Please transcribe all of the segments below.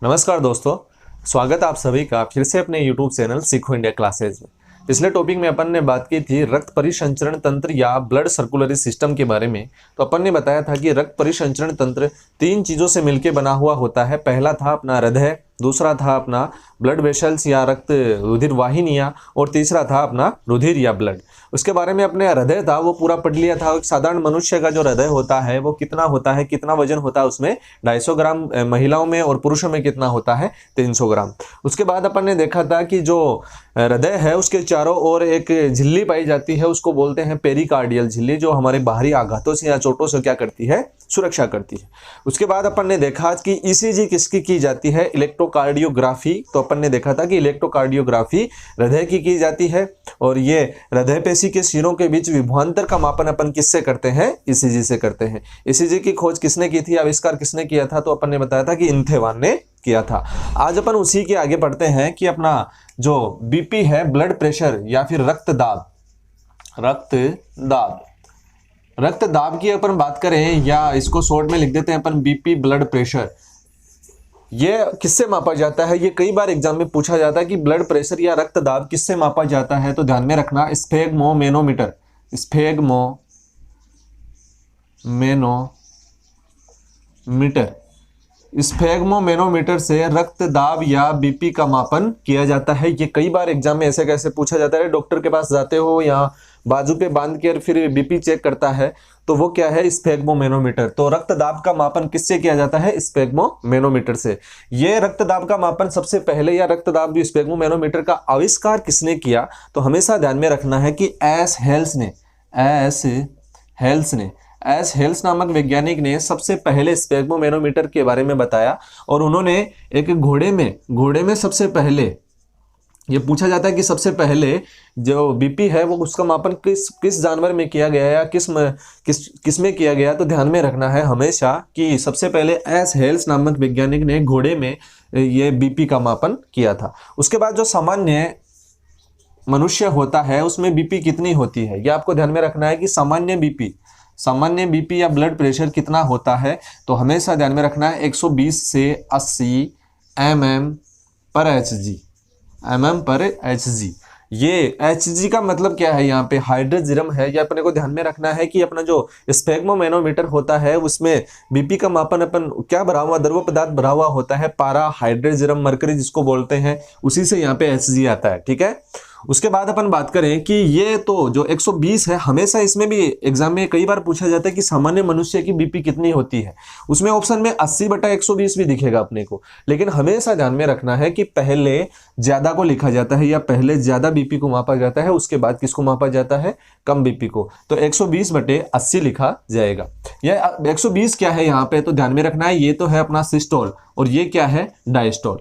नमस्कार दोस्तों, स्वागत है आप सभी का फिर से अपने YouTube चैनल सीखो इंडिया क्लासेज में। पिछले टॉपिक में अपन ने बात की थी रक्त परिसंचरण तंत्र या ब्लड सर्कुलरी सिस्टम के बारे में। तो अपन ने बताया था कि रक्त परिसंचरण तंत्र तीन चीज़ों से मिलकर बना हुआ होता है। पहला था अपना हृदय, दूसरा था अपना ब्लड वेसल्स या रक्त रुधिर वाहिनियाँ, और तीसरा था अपना रुधिर या ब्लड। उसके बारे में अपने हृदय था वो पूरा पढ़ लिया था। एक साधारण मनुष्य का जो हृदय होता है वो कितना होता है, कितना वजन होता है उसमें 250 ग्राम, महिलाओं में और पुरुषों में कितना होता है 300 ग्राम। उसके बाद अपन ने देखा था कि जो हृदय है उसके चारों ओर एक झिल्ली पाई जाती है, उसको बोलते हैं पेरिकार्डियल झिल्ली, जो हमारे बाहरी आघातों से या चोटों से क्या करती है, सुरक्षा करती है। उसके बाद अपन ने देखा कि ईसीजी किसकी की जाती है, इलेक्ट्रोकार्डियोग्राफी। तो अपन ने देखा था कि इलेक्ट्रोकार्डियोग्राफी हृदय की जाती है, और ये हृदय पेशी के सिरों के बीच विभवांतर का मापन अपन किससे करते हैं, ईसीजी से करते हैं। ईसीजी की खोज किसने की थी, आविष्कार किसने किया था, तो अपन ने बताया था कि इंथेवान ने किया था। आज अपन उसी के आगे बढ़ते हैं कि अपना जो बीपी है, ब्लड प्रेशर या फिर रक्तदाब की अपन बात करें, या इसको शॉर्ट में लिख देते हैं अपन बीपी ब्लड प्रेशर। ये किससे मापा जाता है, ये कई बार एग्जाम में पूछा जाता है कि ब्लड प्रेशर या रक्तदाब किससे मापा जाता है। तो ध्यान में रखना, स्फेगमोमेनोमीटर स्फेगमोमेनोमीटर से रक्तदाब या बीपी का मापन किया जाता है। ये कई बार एग्जाम में ऐसे कैसे पूछा जाता है, डॉक्टर के पास जाते हो या बाजू पे बांध के फिर बीपी चेक करता है, तो वो क्या है, स्फेगमोमेनोमीटर। तो रक्तदाब का मापन किससे किया जाता है, स्फेगमोमेनोमीटर से। ये रक्तदाब का मापन सबसे पहले, या रक्तदाब भी स्फेगमोमेनोमीटर का आविष्कार किसने किया, तो हमेशा ध्यान में रखना है कि एस हेल्स नामक वैज्ञानिक ने सबसे पहले स्फेगमोमेनोमीटर के बारे में बताया। और उन्होंने एक घोड़े में सबसे पहले, ये पूछा जाता है कि सबसे पहले जो बीपी है वो उसका मापन किस जानवर में किया गया या किस में किया गया। तो ध्यान में रखना है हमेशा कि सबसे पहले एस हेल्स नामक वैज्ञानिक ने घोड़े में ये बीपी का मापन किया था। उसके बाद जो सामान्य मनुष्य होता है उसमें बीपी कितनी होती है, यह आपको ध्यान में रखना है कि सामान्य बीपी या ब्लड प्रेशर कितना होता है। तो हमेशा ध्यान में रखना है 120 से 80 mm पर HG। ये HG का मतलब क्या है, यहाँ पे हाइड्रोजिरम है। या अपने को ध्यान में रखना है कि अपना जो स्फेगमोमेनोमीटर होता है उसमें बीपी का मापन अपन क्या भरा हुआ, द्रव पदार्थ भरा हुआ होता है, पारा हाइड्रोजिरम मरकरी जिसको बोलते हैं, उसी से यहाँ पे HG आता है। ठीक है। उसके बाद अपन बात करें कि ये तो जो 120 है, हमेशा इसमें भी एग्जाम में कई बार पूछा जाता है कि सामान्य मनुष्य की बीपी कितनी होती है। उसमें ऑप्शन में 80/120 भी दिखेगा अपने को, लेकिन हमेशा ध्यान में रखना है कि पहले ज्यादा को लिखा जाता है, या पहले ज्यादा बीपी को मापा जाता है, उसके बाद किसको मापा जाता है, कम बीपी को। तो 120/80 लिखा जाएगा। यह 120 क्या है यहाँ पे, तो ध्यान में रखना है ये तो है अपना सिस्टोल, और ये क्या है, डायस्टोल।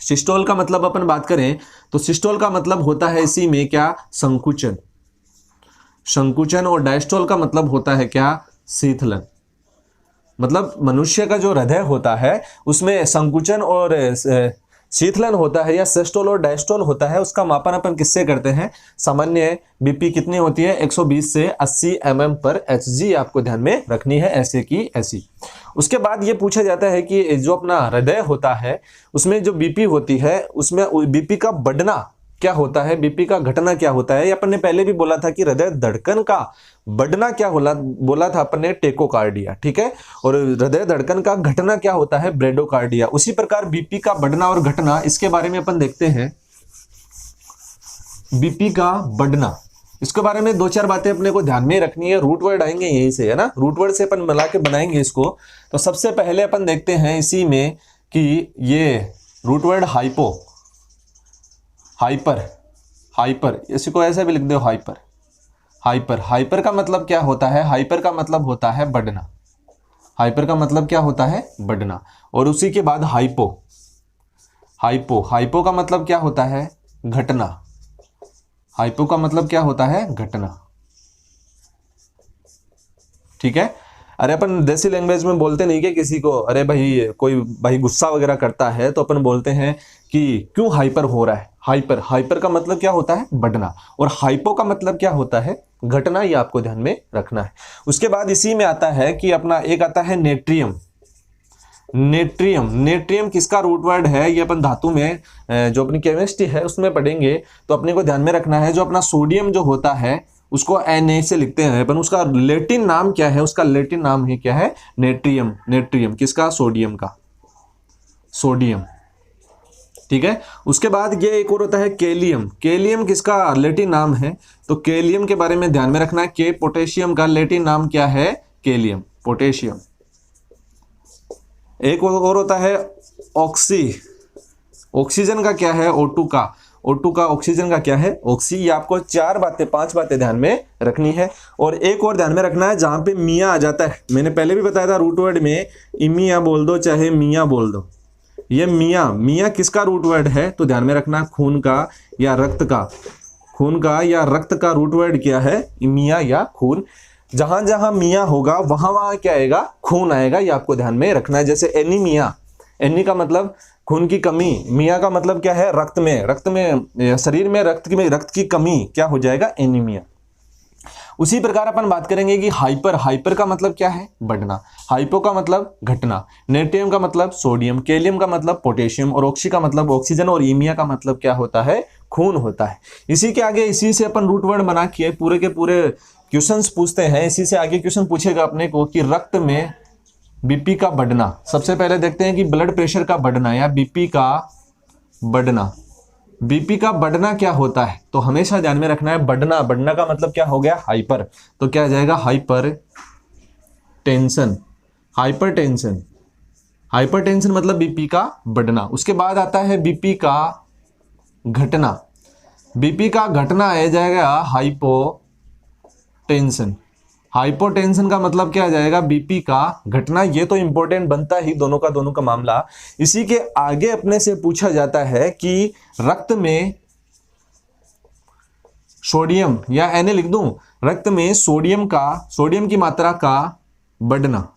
सिस्टोल का मतलब अपन बात करें तो सिस्टोल का मतलब होता है इसी में क्या, संकुचन, और डायस्टोल का मतलब होता है क्या, शीतलन। मतलब मनुष्य का जो हृदय होता है उसमें संकुचन और शीतलन होता है, या सिस्टोल और डायस्टोल होता है। उसका मापन अपन किससे करते हैं, सामान्य बीपी कितनी होती है 120 से 80 mm पर HG, आपको ध्यान में रखनी है, ऐसे की ऐसी। उसके बाद ये पूछा जाता है कि जो अपना हृदय होता है उसमें जो बीपी होती है उसमें बीपी का बढ़ना क्या होता है, बीपी का घटना क्या होता है। अपन ने पहले भी बोला था कि हृदय धड़कन का बढ़ना क्या बोला था अपन ने, टेकोकार्डिया। ठीक है। और हृदय धड़कन का घटना क्या होता है, ब्रेडोकार्डिया। उसी प्रकार बीपी का बढ़ना और घटना, इसके बारे में अपन देखते हैं। बीपी का बढ़ना, इसके बारे में 2-4 बातें अपने को ध्यान में रखनी है। रूट वर्ड आएंगे यहीं से, है ना, रूट वर्ड से अपन मिला के बनाएंगे इसको। तो सबसे पहले अपन देखते हैं इसी में कि ये रूट वर्ड हाइपर, इसको ऐसे भी लिख दो, हाइपर का मतलब क्या होता है, हाइपर का मतलब होता है बढ़ना, हाइपर का मतलब क्या होता है, बढ़ना। और उसी के बाद हाइपो का मतलब क्या होता है, घटना। हाइपो का मतलब क्या होता है, घटना। ठीक है। अरे अपन देसी लैंग्वेज में बोलते नहीं कि किसी को, अरे भाई कोई भाई गुस्सा वगैरह करता है तो अपन बोलते हैं कि क्यों हाइपर हो रहा है। हाइपर का मतलब क्या होता है, बढ़ना, और हाइपो का मतलब क्या होता है, घटना। ये आपको ध्यान में रखना है। उसके बाद इसी में आता है कि अपना एक आता है नेट्रियम। नेट्रियम। नेट्रियम किसका रूट वर्ड है, ये अपन धातु में जो अपनी केमिस्ट्री है उसमें पढ़ेंगे, तो अपने को ध्यान में रखना है जो अपना सोडियम जो होता है उसको Na से लिखते हैं अपन, उसका लैटिन नाम क्या है, उसका लैटिन नाम है क्या है, नेट्रियम। नेट्रियम किसका, सोडियम का, सोडियम, ठीक है। उसके बाद ये एक और होता है केलियम। केलियम किसका लैटिन नाम है, तो केलियम के बारे में ध्यान में रखना है, के पोटेशियम का लैटिन नाम क्या है, केलियम, पोटेशियम। एक और होता है ऑक्सी। ऑक्सीजन का क्या है, O2 का, O2 का ऑक्सीजन का क्या है, ऑक्सी। ये आपको 5 बातें ध्यान में रखनी है। और एक और ध्यान में रखना है, जहां पे मिया आ जाता है, मैंने पहले भी बताया था रूट वर्ड में इमिया बोल दो चाहे मिया बोल दो, ये मिया, मिया किसका रूट वर्ड है, तो ध्यान में रखना खून का या रक्त का, खून का या रक्त का रूट वर्ड क्या है, मिया या खून। जहां जहां मिया होगा वहां वहां क्या आएगा, खून आएगा, ये आपको ध्यान में रखना है। जैसे एनीमिया, एनी का मतलब खून की कमी, मिया का मतलब क्या है, रक्त में शरीर में रक्त की कमी क्या हो जाएगा, एनीमिया। उसी प्रकार अपन बात करेंगे कि हाइपर, हाइपर का मतलब क्या है, बढ़ना, हाइपो का मतलब घटना, नेट्रियम का मतलब सोडियम, केलियम का मतलब पोटेशियम, और ऑक्सी का मतलब ऑक्सीजन, और इमिया का मतलब क्या होता है, खून होता है। इसी के आगे इसी से अपन रूट वर्ड बना के पूरे के पूरे क्वेश्चंस पूछते हैं। इसी से आगे क्वेश्चन पूछेगा अपने को कि रक्त में बीपी का बढ़ना। सबसे पहले देखते हैं कि ब्लड प्रेशर का बढ़ना या बीपी का बढ़ना, बीपी का बढ़ना क्या होता है, तो हमेशा ध्यान में रखना है बढ़ना, बढ़ना का मतलब क्या हो गया, हाइपर, तो क्या आ जाएगा, hyper tension, hyper tension, hyper tension मतलब बीपी का बढ़ना। उसके बाद आता है बीपी का घटना, बीपी का घटना आ जाएगा हाइपोटेंशन, हाइपोटेंशन का मतलब क्या आ जाएगा, बीपी का घटना। ये तो इंपॉर्टेंट बनता ही दोनों का मामला। इसी के आगे अपने से पूछा जाता है कि रक्त में सोडियम, या Na लिख दूं, रक्त में सोडियम का, सोडियम की मात्रा का बढ़ना,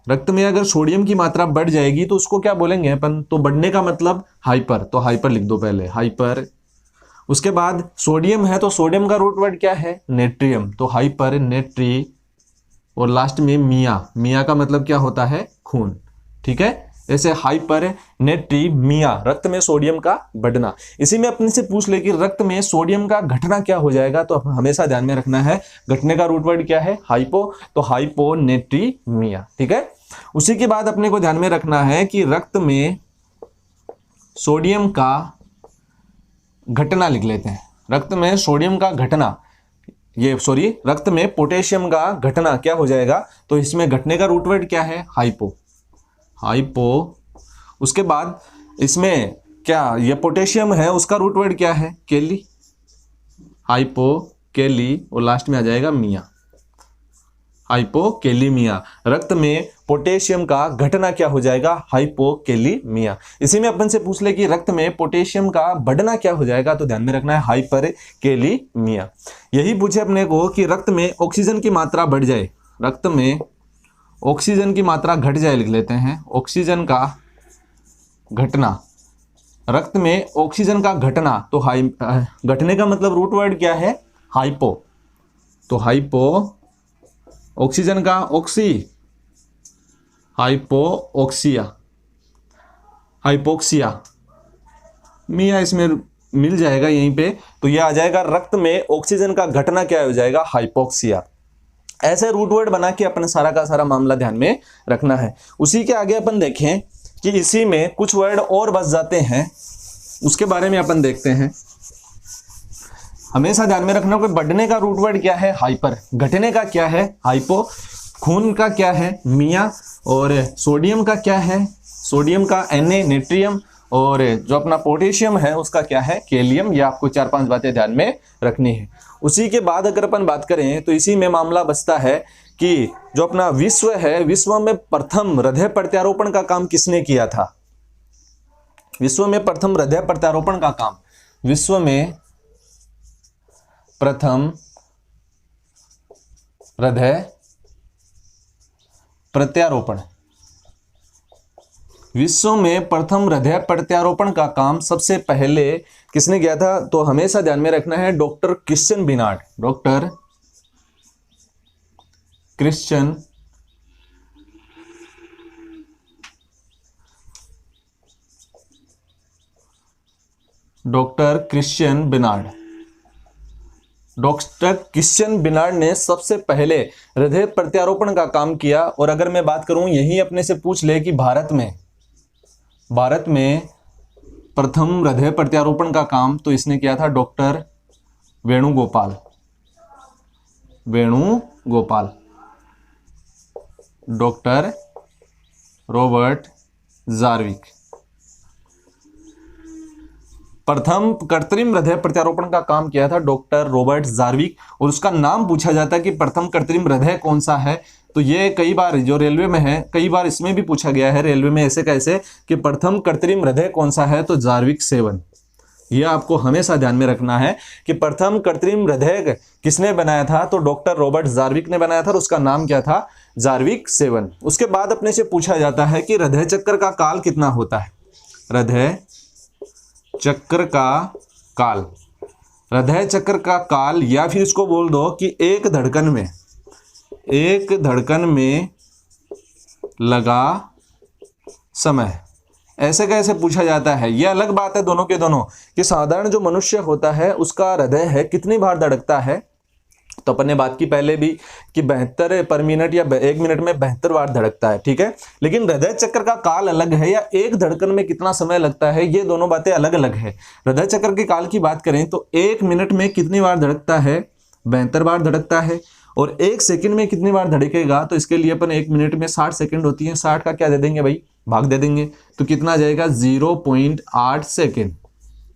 रक्त में अगर सोडियम की मात्रा बढ़ जाएगी तो उसको क्या बोलेंगे अपन, तो बढ़ने का मतलब हाइपर, तो हाइपर लिख दो पहले, हाइपर। उसके बाद सोडियम है तो सोडियम का रूट वर्ड क्या है, नेट्रियम, तो हाइपर नेट्री। और लास्ट में मिया, मिया का मतलब क्या होता है, खून, ठीक है। ऐसे हाइपर नेट्री मिया, रक्त में सोडियम का बढ़ना। इसी में अपने से पूछ ले कि रक्त में सोडियम का घटना क्या हो जाएगा, तो हमेशा ध्यान में रखना है घटने का रूट वर्ड क्या है, हाइपो, तो हाइपो नेट्री मिया, ठीक है। उसी के बाद अपने को ध्यान में रखना है कि रक्त में सोडियम का घटना लिख लेते हैं, रक्त में सोडियम का घटना, ये सॉरी रक्त में पोटेशियम का घटना क्या हो जाएगा, तो इसमें घटने का रूट वर्ड क्या है, हाइपो, हाइपो। उसके बाद इसमें क्या, ये पोटेशियम है उसका रूट वर्ड क्या है, केली, हाइपो केली, और लास्ट में आ जाएगा मिया, हाइपोकेलीमिया। रक्त में पोटेशियम का घटना क्या हो जाएगा, हाइपोकेलीमिया। इसी में अपन से पूछ ले कि रक्त में पोटेशियम का बढ़ना क्या हो जाएगा, तो ध्यान में रखना है हाइपरकेलीमिया। यही पूछे अपने को कि रक्त में ऑक्सीजन की मात्रा बढ़ जाए, रक्त में ऑक्सीजन की मात्रा घट जाए, लिख लेते हैं ऑक्सीजन का घटना, रक्त में ऑक्सीजन का घटना, तो घटने का मतलब रूट वर्ड क्या है, हाइपो, तो हाइपो, ऑक्सीजन का ऑक्सी, हाइपोक्सिया, हाइपोक्सिया, मिया इसमें मिल जाएगा यहीं पे, तो यह आ जाएगा रक्त में ऑक्सीजन का घटना क्या हो जाएगा, हाइपोक्सिया। ऐसे रूट वर्ड बना के अपने सारा का सारा मामला ध्यान में रखना है। उसी के आगे अपन देखें कि इसी में कुछ वर्ड और बच जाते हैं, उसके बारे में अपन देखते हैं। हमेशा ध्यान में रखना कि बढ़ने का रूट वर्ड क्या है, हाइपर, घटने का क्या है, हाइपो, खून का क्या है, मिया, और सोडियम का क्या है, सोडियम का Na नेट्रियम, और जो अपना पोटेशियम है उसका क्या है, केलियम। ये आपको 4-5 बातें ध्यान में रखनी है। उसी के बाद अगर अपन बात करें तो इसी में मामला बचता है कि जो अपना विश्व है, विश्व में प्रथम हृदय प्रत्यारोपण का काम किसने किया था, विश्व में प्रथम हृदय प्रत्यारोपण का काम, विश्व में प्रथम हृदय प्रत्यारोपण, विश्व में प्रथम हृदय प्रत्यारोपण का काम सबसे पहले किसने किया था, तो हमेशा ध्यान में रखना है doctor Christian Barnard, doctor Christian doctor Christian Barnard. Doctor Christian Barnard ने सबसे पहले हृदय प्रत्यारोपण का काम किया। और अगर मैं बात करूं, यही अपने से पूछ ले कि भारत में प्रथम हृदय प्रत्यारोपण का काम तो इसने किया था doctor Venugopal. Doctor Robert Jarvik. प्रथम कृत्रिम हृदय प्रत्यारोपण का काम किया था डॉक्टर रॉबर्ट जार्विक। और उसका नाम पूछा जाता है कि प्रथम कृत्रिम हृदय कौन सा है, तो ये कई बार जो रेलवे में है, कई बार इसमें भी पूछा गया है रेलवे में ऐसे कैसे कि प्रथम कृत्रिम हृदय कौन सा है, तो जार्विक 7। यह आपको हमेशा ध्यान में रखना है कि प्रथम कृत्रिम हृदय किसने बनाया था, तो डॉक्टर रॉबर्ट जार्विक ने बनाया था और उसका नाम क्या था, जार्विक 7। उसके बाद अपने से पूछा जाता है कि हृदय चक्र का काल कितना होता है। हृदय चक्र का काल, या फिर इसको बोल दो कि एक धड़कन में लगा समय, ऐसे कैसे पूछा जाता है। यह अलग बात है दोनों के दोनों कि साधारण जो मनुष्य होता है उसका हृदय है कितनी बार धड़कता है, तो अपन ने बात की पहले भी कि 72 पर मिनट या 1 मिनट में 72 बार धड़कता है, ठीक है। लेकिन हृदय चक्र का काल अलग है, या एक धड़कन में कितना समय लगता है, ये दोनों बातें अलग अलग है। हृदय चक्र के काल की बात करें तो 1 मिनट में कितनी बार धड़कता है, 72 बार धड़कता है। और 1 सेकंड में कितनी बार धड़केगा, तो इसके लिए अपन 1 मिनट में 60 सेकंड होती है, 60 का क्या दे देंगे भाई, भाग दे देंगे, तो कितना जाएगा 0.8 सेकेंड।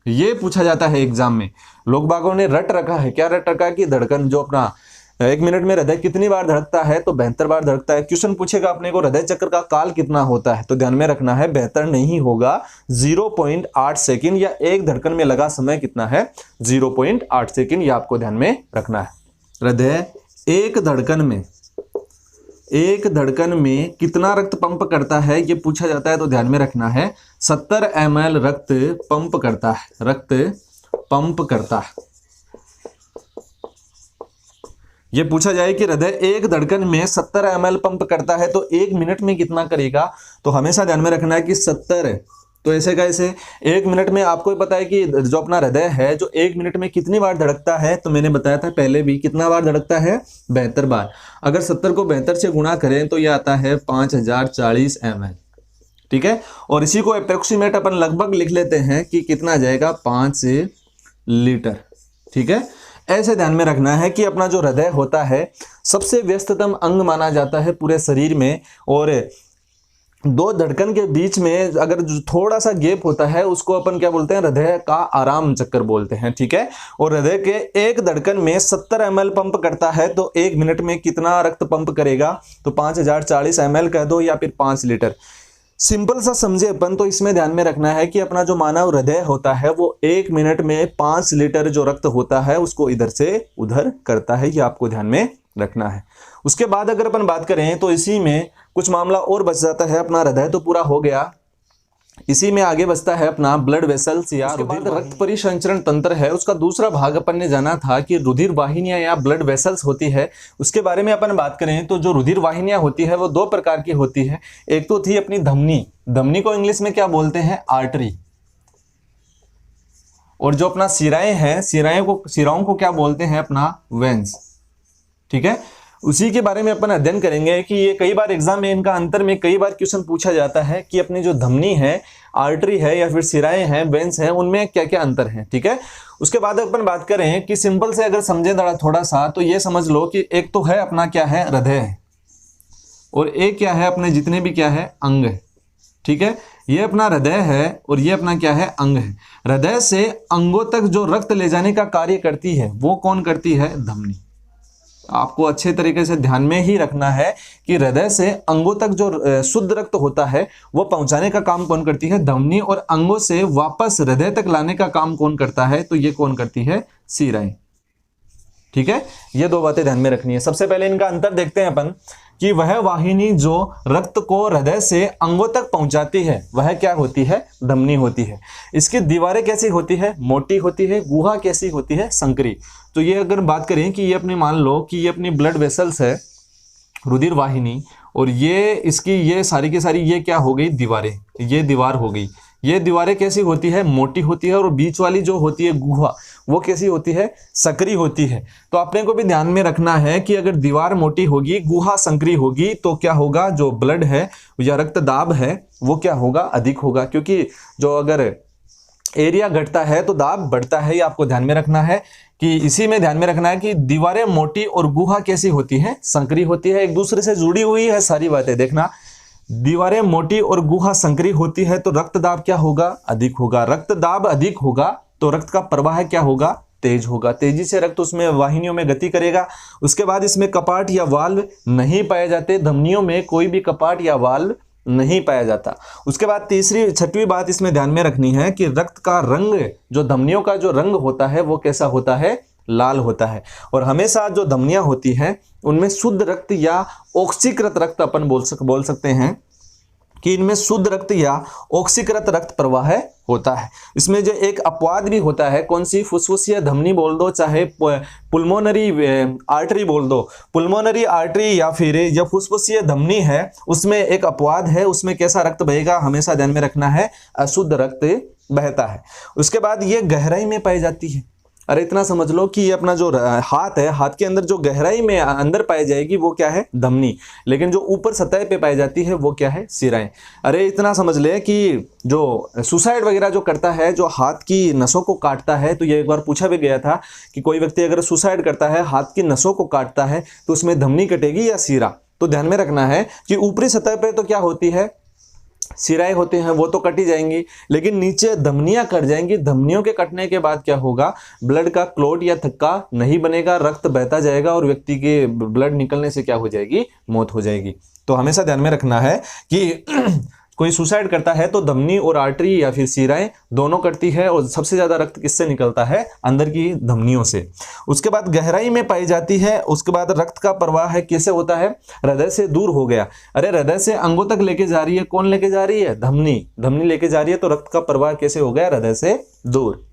ये पूछा जाता है एग्जाम में। लोग बागों ने रट रखा है, क्या रट रखा है कि धड़कन जो अपना 1 मिनट में हृदय कितनी बार धड़कता है, तो 72 बार धड़कता है। क्वेश्चन पूछेगा अपने को हृदय चक्र का काल कितना होता है, तो ध्यान में रखना है 72 नहीं होगा, 0.8 सेकेंड, या एक धड़कन में लगा समय कितना है, 0.8 सेकेंड। ये आपको ध्यान में रखना है। हृदय एक धड़कन में कितना रक्त पंप करता है, ये पूछा जाता है, तो ध्यान में रखना है 70 ml रक्त पंप करता है। ये पूछा जाए कि हृदय एक धड़कन में 70 ml पंप करता है तो 1 मिनट में कितना करेगा, तो हमेशा ध्यान में रखना है कि 70, तो ऐसे कैसे 1 मिनट में। आपको ही पता है कि जो अपना हृदय है जो 1 मिनट में कितनी बार धड़कता है, तो मैंने बताया था पहले भी, कितना बार धड़कता है, 72 बार। अगर 70 को 72 से गुणा करें तो यह आता है 5040 ml, ठीक है। और इसी को अप्रोक्सीमेट अपन लगभग लिख लेते हैं कि कितना जाएगा, 5 लीटर, ठीक है। ऐसे ध्यान में रखना है कि अपना जो हृदय होता है सबसे व्यस्ततम अंग माना जाता है पूरे शरीर में, और 2 धड़कन के बीच में अगर थोड़ा सा गैप होता है उसको अपन क्या बोलते हैं, हृदय का आराम चक्कर बोलते हैं, ठीक है। और हृदय के एक धड़कन में 70 ml पंप करता है तो 1 मिनट में कितना रक्त पंप करेगा, तो 5040 ml कह दो या फिर 5 लीटर। सिंपल सा समझे अपन, तो इसमें ध्यान में रखना है कि अपना जो मानव हृदय होता है वो 1 मिनट में 5 लीटर जो रक्त होता है उसको इधर से उधर करता है, ये आपको ध्यान में रखना है। उसके बाद अगर अपन बात करें तो इसी में कुछ मामला और बच जाता है। अपना हृदय तो पूरा हो गया, इसी में आगे बचता है अपना ब्लड वेसल्स या रक्त परिसंचरण तंत्र है। उसका दूसरा भाग अपन ने जाना था कि रुधिर वाहिनियां या ब्लड वेसल्स होती है। उसके बारे में अपन बात करें तो जो रुधिर वाहिनियां होती है वो 2 प्रकार की होती है। एक तो थी अपनी धमनी को इंग्लिश में क्या बोलते हैं, आर्टरी। और जो अपना सिराएं हैं, सिराओं को क्या बोलते हैं, अपना वेन्स, ठीक है। उसी के बारे में अपन अध्ययन करेंगे कि ये कई बार एग्जाम में इनका अंतर में कई बार क्वेश्चन पूछा जाता है कि अपनी जो धमनी है, आर्टरी है या फिर सिराएं हैं, वेन्स हैं, उनमें क्या क्या अंतर है, ठीक है। उसके बाद अपन बात करें कि सिंपल से अगर समझे थोड़ा सा तो ये समझ लो कि एक तो है अपना क्या है, हृदय, और एक क्या है अपने जितने भी क्या है, अंग है, ठीक है। ये अपना हृदय है और ये अपना क्या है, अंग है। हृदय से अंगों तक जो रक्त ले जाने का कार्य करती है वो कौन करती है, धमनी। आपको अच्छे तरीके से ध्यान में ही रखना है कि हृदय से अंगों तक जो शुद्ध रक्त होता है वो पहुंचाने का काम कौन करती है, धमनी। और अंगों से वापस हृदय तक लाने का काम कौन करता है, तो ये कौन करती है, सिराएं, ठीक है। ये 2 बातें ध्यान में रखनी है। सबसे पहले इनका अंतर देखते हैं अपन कि वह वाहिनी जो रक्त को हृदय से अंगों तक पहुंचाती है वह क्या होती है, धमनी होती है। इसकी दीवारें कैसी होती है, मोटी होती है। गुहा कैसी होती है, संकरी। तो ये अगर बात करें कि ये अपनी मान लो कि ये अपनी ब्लड वेसल्स है, रुधिर वाहिनी, और ये इसकी ये सारी की सारी ये क्या हो गई, दीवारें, ये दीवार हो गई। ये दीवारें कैसी होती है, मोटी होती है, और बीच वाली जो होती है गुहा वो कैसी होती है, संकरी होती है। तो अपने को भी ध्यान में रखना है कि अगर दीवार मोटी होगी, गुहा संकरी होगी, तो क्या होगा, जो ब्लड है या रक्तदाब है वो क्या होगा, अधिक होगा। क्योंकि जो अगर एरिया घटता है तो दाब बढ़ता है, ये आपको ध्यान में रखना है। कि इसी में ध्यान में रखना है कि दीवारें मोटी और गुहा कैसी होती है, संकरी होती है, एक दूसरे से जुड़ी हुई है सारी बातें। देखना, दीवारें मोटी और गुहा संकरी होती है तो रक्तदाब क्या होगा, अधिक होगा। रक्तदाब अधिक होगा तो रक्त का प्रवाह क्या होगा, तेज होगा। तेजी से रक्त उसमें वाहिनियों में गति करेगा। उसके बाद इसमें कपाट या वाल्व नहीं पाए जाते, धमनियों में कोई भी कपाट या वाल्व नहीं पाया जाता। उसके बाद छठवीं बात इसमें ध्यान में रखनी है कि रक्त का रंग, जो धमनियों का जो रंग होता है वो कैसा होता है, लाल होता है। और हमेशा जो धमनियां होती हैं उनमें शुद्ध रक्त या ऑक्सीकृत रक्त अपन बोल सकते हैं कि इनमें शुद्ध रक्त या ऑक्सीकृत रक्त प्रवाह होता है। इसमें जो एक अपवाद भी होता है, कौन सी, फुसफुसिया धमनी बोल दो, चाहे पुल्मोनरी आर्टरी बोल दो। पुल्मोनरी आर्टरी या फिर जो फुसफुसिया धमनी है उसमें एक अपवाद है, उसमें कैसा रक्त बहेगा, हमेशा ध्यान में रखना है, अशुद्ध रक्त बहता है। उसके बाद ये गहराई में पाई जाती है। अरे इतना समझ लो कि अपना जो हाथ है, हाथ के अंदर जो गहराई में अंदर पाई जाएगी वो क्या है, धमनी। लेकिन जो ऊपर सतह पे पाई जाती है वो क्या है, सिराएं। अरे इतना समझ ले कि जो सुसाइड वगैरह जो करता है, जो हाथ की नसों को काटता है, तो ये एक बार पूछा भी गया था कि कोई व्यक्ति अगर सुसाइड करता है, हाथ की नसों को काटता है, तो उसमें धमनी कटेगी या सिरा। तो ध्यान में रखना है कि ऊपरी सतह पे तो क्या होती है, सिराएं होते हैं, वो तो कटी जाएंगी, लेकिन नीचे धमनियां कट जाएंगी। धमनियों के कटने के बाद क्या होगा, ब्लड का क्लॉट या थक्का नहीं बनेगा, रक्त बहता जाएगा और व्यक्ति के ब्लड निकलने से क्या हो जाएगी, मौत हो जाएगी। तो हमेशा ध्यान में रखना है कि कोई सुसाइड करता है तो धमनी और आर्टरी या फिर सिराएं दोनों कटती है, और सबसे ज्यादा रक्त किससे निकलता है, अंदर की धमनियों से। उसके बाद गहराई में पाई जाती है। उसके बाद रक्त का प्रवाह है कैसे होता है, हृदय से दूर हो गया। अरे हृदय से अंगों तक लेके जा रही है, कौन लेके जा रही है, धमनी लेके जा रही है, तो रक्त का प्रवाह कैसे हो गया, हृदय से दूर।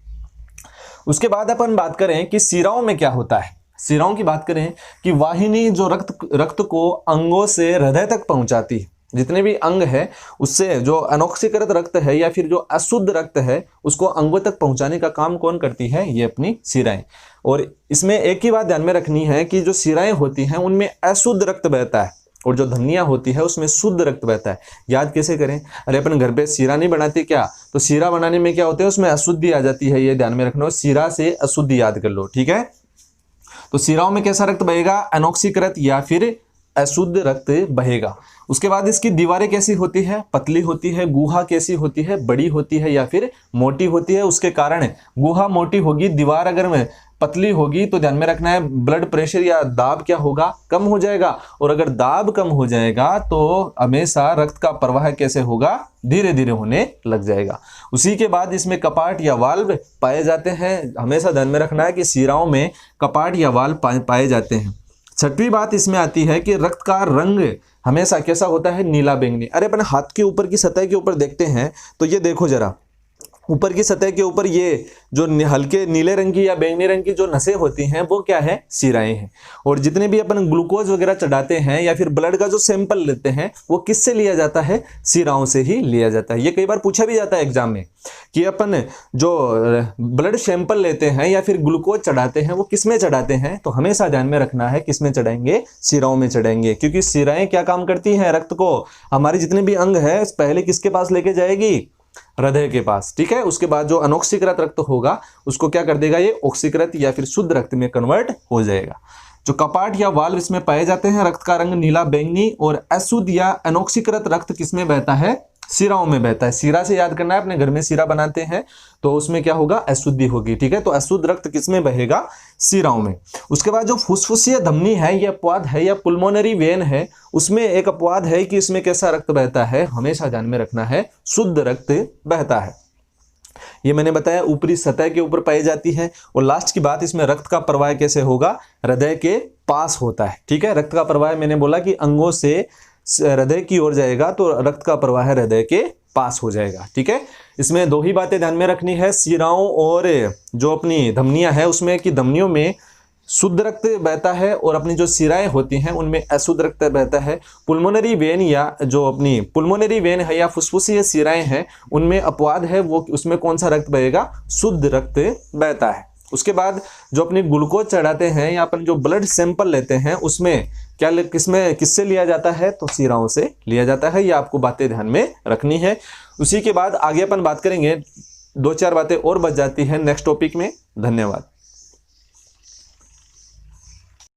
उसके बाद अपन बात करें कि सिराओं में क्या होता है। सिराओं की बात करें कि वाहिनी जो रक्त को अंगों से हृदय तक पहुंचाती है। जितने भी अंग है उससे जो अनऑक्सीकृत रक्त है या फिर जो अशुद्ध रक्त है उसको अंगों तक पहुंचाने का काम कौन करती है, ये अपनी सिराएं। और इसमें एक ही बात ध्यान में रखनी है कि जो सिराएं होती हैं उनमें अशुद्ध रक्त बहता है और जो धमनियां होती है उसमें शुद्ध रक्त बहता है। याद कैसे करें, अरे अपन घर पे सीरा नहीं बनाते क्या, तो सीरा बनाने में क्या होता है, उसमें अशुद्धि आ जाती है, ये ध्यान में रखना। सीरा से अशुद्धि याद कर लो, ठीक है। तो सिराओं में कैसा रक्त बहेगा, अनऑक्सीकृत या फिर अशुद्ध रक्त बहेगा। उसके बाद इसकी दीवारें कैसी होती है, पतली होती है। गुहा कैसी होती है, बड़ी होती है या फिर मोटी होती है। उसके कारण गुहा मोटी होगी, दीवार अगर में पतली होगी तो ध्यान में रखना है ब्लड प्रेशर या दाब क्या होगा, कम हो जाएगा। और अगर दाब कम हो जाएगा तो हमेशा रक्त का प्रवाह कैसे होगा, धीरे धीरे होने लग जाएगा। उसी के बाद इसमें कपाट या वाल्व पाए जाते हैं। हमेशा ध्यान में रखना है कि सिराओं में कपाट या वाल्व पाए जाते हैं। छठवीं बात इसमें आती है कि रक्त का रंग हमेशा कैसा होता है, नीला बैंगनी। अरे अपन हाथ के ऊपर की सतह के ऊपर देखते हैं तो ये देखो जरा, ऊपर की सतह के ऊपर ये जो हल्के नीले रंग की या बैंगनी रंग की जो नसें होती हैं वो क्या है, सिराएं हैं। और जितने भी अपन ग्लूकोज वगैरह चढ़ाते हैं या फिर ब्लड का जो सैंपल लेते हैं वो किससे लिया जाता है, सिराओं से ही लिया जाता है। ये कई बार पूछा भी जाता है एग्जाम में कि अपन जो ब्लड सैंपल लेते हैं या फिर ग्लूकोज चढ़ाते हैं वो किस में चढ़ाते हैं, तो हमेशा ध्यान में रखना है किस में चढ़ाएंगे, सिराओं में चढ़ाएंगे। क्योंकि सिराएं क्या काम करती हैं, रक्त को हमारे जितने भी अंग है पहले किसके पास लेके जाएगी, हृदय के पास, ठीक है। उसके बाद जो अनऑक्सीकृत रक्त होगा उसको क्या कर देगा, ये ऑक्सीकृत या फिर शुद्ध रक्त में कन्वर्ट हो जाएगा। जो कपाट या वाल्व इसमें पाए जाते हैं, रक्त का रंग नीला बैंगनी, और अशुद्ध या अनऑक्सीकृत रक्त किसमें बहता है, सिराओं में बहता है। सिरा से याद करना है, अपने घर में सिरा बनाते हैं तो उसमें क्या होगा, अशुद्धि होगी, ठीक है। तो अशुद्ध रक्त किसमें बहेगा, सिराओं में। उसके बाद जो फुसफुसीय धमनी है, ये अपवाद है, या पुल्मोनरी वेन है, उसमें एक अपवाद है कि इसमें कैसा रक्त बहता है, हमेशा ध्यान में रखना है, शुद्ध रक्त बहता है। ये मैंने बताया ऊपरी सतह के ऊपर पाई जाती है। और लास्ट की बात, इसमें रक्त का प्रवाह कैसे होगा, हृदय के पास होता है, ठीक है। रक्त का प्रवाह मैंने बोला कि अंगों से हृदय की ओर जाएगा तो रक्त का प्रवाह हृदय के पास हो जाएगा, ठीक है। इसमें दो ही बातें ध्यान में रखनी है, सिराओं और जो अपनी धमनियां है उसमें कि धमनियों में शुद्ध रक्त बहता है और अपनी जो शिराएं होती हैं उनमें अशुद्ध रक्त बहता है। पुल्मोनरी वेन या जो अपनी पुल्मोनरी वेन है या फुसफुसीय शिराएं हैं उनमें अपवाद है, वो उसमें कौन सा रक्त बहेगा, शुद्ध रक्त बहता है। उसके बाद जो अपनी ग्लूकोज चढ़ाते हैं या अपन जो ब्लड सैंपल लेते हैं उसमें किससे लिया जाता है, तो शिराओं से लिया जाता है। ये आपको बातें ध्यान में रखनी है। उसी के बाद आगे अपन बात करेंगे, 2-4 बातें और बच जाती हैं नेक्स्ट टॉपिक में। धन्यवाद।